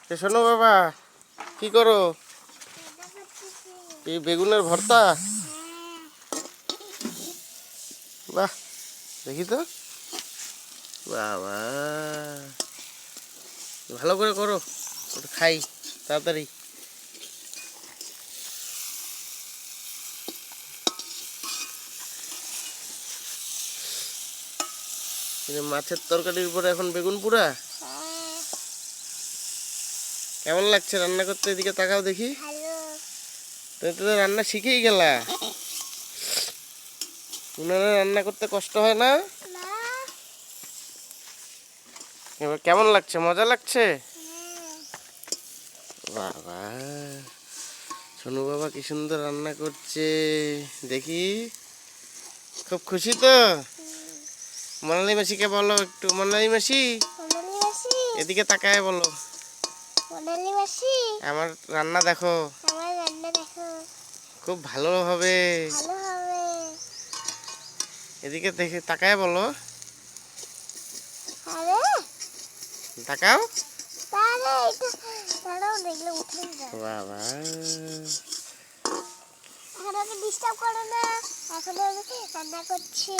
শোনো বাবা, কি করো? এই বেগুনের ভর্তা? বাহ, দেখি তো। বাবা, ভালো করে করো, ওটা খাই তাড়াতাড়ি। মাছের তরকারির উপরে এখন বেগুন পোড়া। কেমন লাগছে রান্না করতে? এদিকে তাকাও দেখি। তুমি তো রান্না শিখেই গেলা। উনারা রান্না করতে কষ্ট হয় না? এবার কেমন লাগছে? মজা লাগছে? বাবা, সোনু বাবা কি সুন্দর রান্না করছে দেখি। খুব খুশি তো? মনালি মাসিকে বলো একটু, মনালি মাসি এদিকে তাকায় বলো, আমার রান্না দেখো, খুব ভালো হবে। এদিকে দেখে তাকায় বলো, তাকাও। বাবা, ডিস্টার্ব করো না, এখন আমি রান্না করছি।